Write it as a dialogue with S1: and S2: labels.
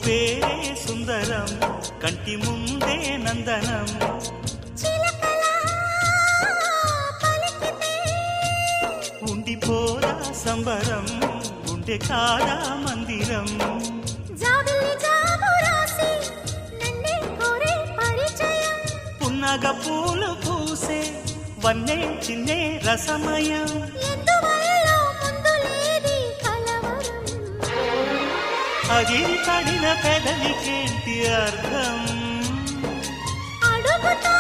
S1: పేరే సుందరం కంటి ముందే నందనం ఉండిపోదా సంబరం ఉండే కాదా మందిరం పున్నగ పూలు పూసే వన్నే చిన్నే రసమయం అగిరి పడిన పెదవికేంటి అర్థం
S2: అడుగుతా